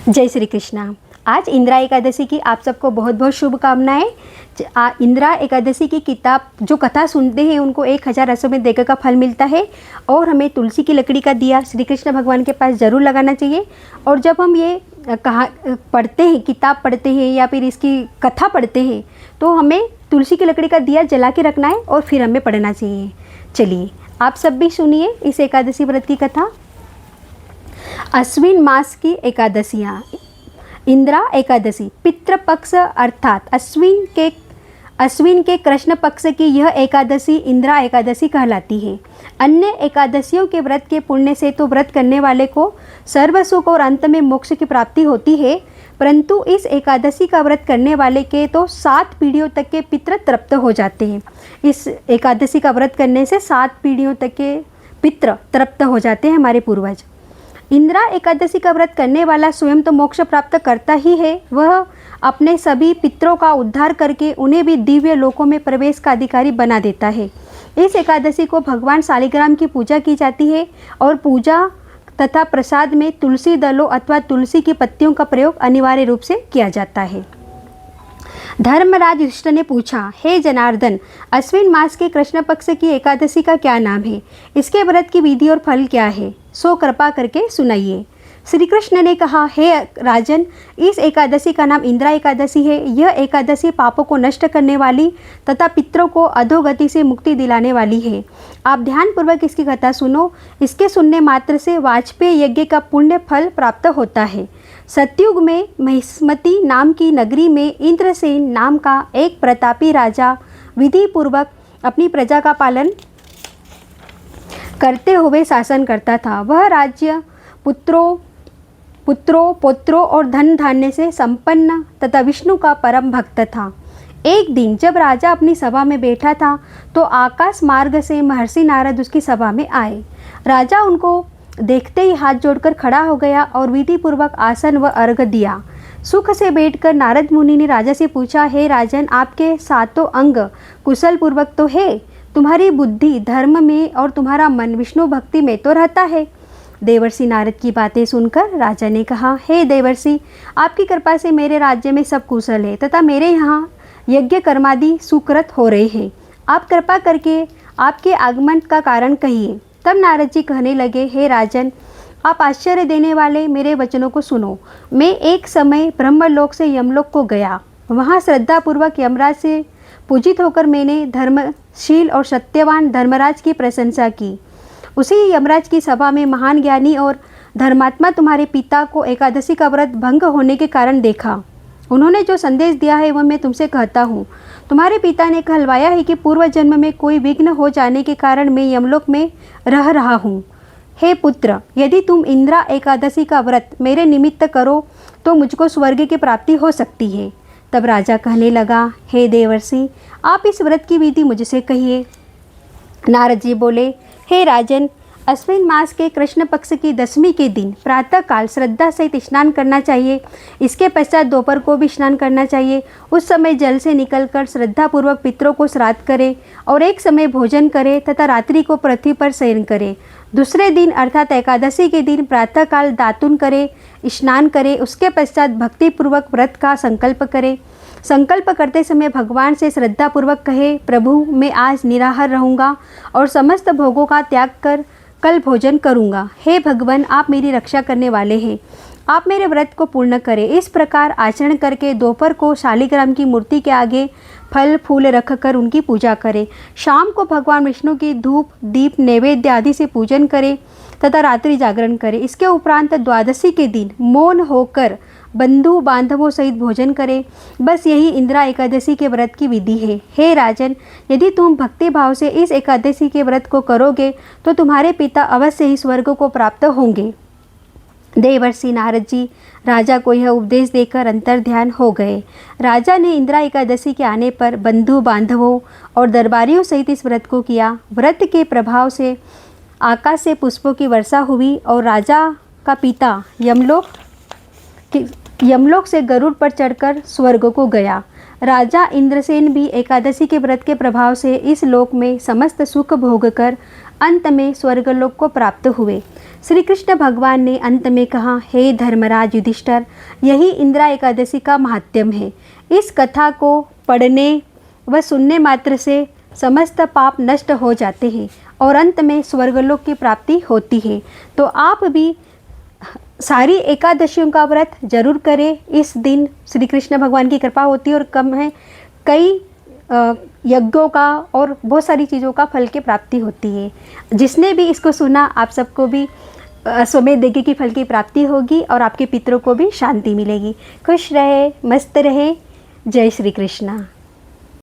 जय श्री कृष्णा। आज इंदिरा एकादशी की आप सबको बहुत बहुत शुभकामनाएं। इंदिरा एकादशी की किताब जो कथा सुनते हैं उनको 1000 अश्वमेध यज्ञ का फल मिलता है और हमें तुलसी की लकड़ी का दिया श्री कृष्ण भगवान के पास ज़रूर लगाना चाहिए। और जब हम ये कहा पढ़ते हैं, किताब पढ़ते हैं या फिर इसकी कथा पढ़ते हैं तो हमें तुलसी की लकड़ी का दिया जला के रखना है और फिर हमें पढ़ना चाहिए। चलिए आप सब भी सुनिए इस एकादशी व्रत की कथा। अश्विन मास की एकादशियाँ। इंदिरा एकादशी पितृपक्ष अर्थात अश्विन के कृष्ण पक्ष की यह एकादशी इंदिरा एकादशी कहलाती है। अन्य एकादशियों के व्रत के पुण्य से तो व्रत करने वाले को सर्व सुख और अंत में मोक्ष की प्राप्ति होती है, परंतु इस एकादशी का व्रत करने वाले के तो 7 पीढ़ियों तक के पितृ तृप्त हो जाते हैं। इस एकादशी का व्रत करने से 7 पीढ़ियों तक के पितृ तृप्त हो जाते हैं हमारे पूर्वज। इंदिरा एकादशी का व्रत करने वाला स्वयं तो मोक्ष प्राप्त करता ही है, वह अपने सभी पितरों का उद्धार करके उन्हें भी दिव्य लोकों में प्रवेश का अधिकारी बना देता है। इस एकादशी को भगवान शालिग्राम की पूजा की जाती है और पूजा तथा प्रसाद में तुलसी दलों अथवा तुलसी की पत्तियों का प्रयोग अनिवार्य रूप से किया जाता है। धर्मराज युधिष्ठिर ने पूछा, हे जनार्दन, अश्विन मास के कृष्ण पक्ष की एकादशी का क्या नाम है? इसके व्रत की विधि और फल क्या है? सो कृपा करके सुनाइए। श्री कृष्ण ने कहा, हे राजन, इस एकादशी का नाम इंदिरा एकादशी है। यह एकादशी पापों को नष्ट करने वाली तथा पितरों को अधोगति से मुक्ति दिलाने वाली है। आप ध्यानपूर्वक इसकी कथा सुनो। इसके सुनने मात्र से वाजपेय यज्ञ का पुण्य फल प्राप्त होता है। सतयुग में महिष्मती नाम की नगरी में इंद्रसेन नाम का एक प्रतापी राजा विधि पूर्वक अपनी प्रजा का पालन करते हुए शासन करता था। वह राज्य पुत्रों पौत्रों और धन धान्य से संपन्न तथा विष्णु का परम भक्त था। एक दिन जब राजा अपनी सभा में बैठा था तो आकाश मार्ग से महर्षि नारद उसकी सभा में आए। राजा उनको देखते ही हाथ जोड़कर खड़ा हो गया और विधि पूर्वक आसन व अर्घ्य दिया। सुख से बैठकर नारद मुनि ने राजा से पूछा, हे राजन, आपके 7 अंग कुशल पूर्वक तो है, तुम्हारी बुद्धि धर्म में और तुम्हारा मन विष्णु भक्ति में तो रहता है। देवर्षि नारद की बातें सुनकर राजा ने कहा, हे देवर्षि, आपकी कृपा से मेरे राज्य में सब कुशल है तथा मेरे यहाँ यज्ञ कर्मादि सुकृत हो रहे हैं। आप कृपा करके आपके आगमन का कारण कहिए। तब नारद जी कहने लगे, हे राजन, आप आश्चर्य देने वाले मेरे वचनों को सुनो। मैं एक समय ब्रह्मलोक से यमलोक को गया। वहाँ श्रद्धापूर्वक यमराज से पूजित होकर मैंने धर्मशील और सत्यवान धर्मराज की प्रशंसा की। उसी यमराज की सभा में महान ज्ञानी और धर्मात्मा तुम्हारे पिता को एकादशी का व्रत भंग होने के कारण देखा। उन्होंने जो संदेश दिया है वह मैं तुमसे कहता हूँ। तुम्हारे पिता ने कहलवाया है कि पूर्व जन्म में कोई विघ्न हो जाने के कारण मैं यमलोक में रह रहा हूँ। हे पुत्र, यदि तुम इंदिरा एकादशी का व्रत मेरे निमित्त करो तो मुझको स्वर्ग की प्राप्ति हो सकती है। तब राजा कहने लगा, हे देवर्षि, आप इस व्रत की विधि मुझसे कहिए। नारद जी बोले, हे राजन, अश्विन मास के कृष्ण पक्ष की 10वीं के दिन प्रातःकाल श्रद्धा सहित स्नान करना चाहिए। इसके पश्चात दोपहर को भी स्नान करना चाहिए। उस समय जल से निकलकर श्रद्धापूर्वक पितरों को श्राद्ध करे और एक समय भोजन करे तथा रात्रि को पृथ्वी पर शयन करे। दूसरे दिन अर्थात एकादशी के दिन प्रातःकाल दातुन करे, स्नान करे। उसके पश्चात भक्तिपूर्वक व्रत का संकल्प करे। संकल्प करते समय भगवान से श्रद्धापूर्वक कहे, प्रभु, मैं आज निराहार रहूँगा और समस्त भोगों का त्याग कर कल भोजन करूँगा। हे भगवान, आप मेरी रक्षा करने वाले हैं, आप मेरे व्रत को पूर्ण करें। इस प्रकार आचरण करके दोपहर को शालिग्राम की मूर्ति के आगे फल फूल रखकर उनकी पूजा करें। शाम को भगवान विष्णु की धूप दीप नैवेद्य आदि से पूजन करें तथा रात्रि जागरण करें। इसके उपरांत द्वादशी के दिन मौन होकर बंधु बांधवों सहित भोजन करें। बस यही इंदिरा एकादशी के व्रत की विधि है। हे राजन, यदि तुम भक्ति भाव से इस एकादशी के व्रत को करोगे तो तुम्हारे पिता अवश्य ही स्वर्ग को प्राप्त होंगे। देवर्षि नारद जी राजा को यह उपदेश देकर अंतर्ध्यान हो गए। राजा ने इंदिरा एकादशी के आने पर बंधु बांधवों और दरबारियों सहित इस व्रत को किया। व्रत के प्रभाव से आकाश से पुष्पों की वर्षा हुई और राजा का पिता यमलोक यमलोक से गरुड़ पर चढ़कर स्वर्ग को गया। राजा इंद्रसेन भी एकादशी के व्रत के प्रभाव से इस लोक में समस्त सुख भोग कर अंत में स्वर्गलोक को प्राप्त हुए। श्री कृष्ण भगवान ने अंत में कहा, हे धर्मराज युधिष्ठिर, यही इंदिरा एकादशी का महात्म्य है। इस कथा को पढ़ने व सुनने मात्र से समस्त पाप नष्ट हो जाते हैं और अंत में स्वर्गलोक की प्राप्ति होती है। तो आप भी सारी एकादशियों का व्रत जरूर करें। इस दिन श्री कृष्ण भगवान की कृपा होती है और कम है कई यज्ञों का और बहुत सारी चीज़ों का फल की प्राप्ति होती है। जिसने भी इसको सुना, आप सबको भी स्वमेध यज्ञ की फल की प्राप्ति होगी और आपके पितरों को भी शांति मिलेगी। खुश रहे, मस्त रहे। जय श्री कृष्णा।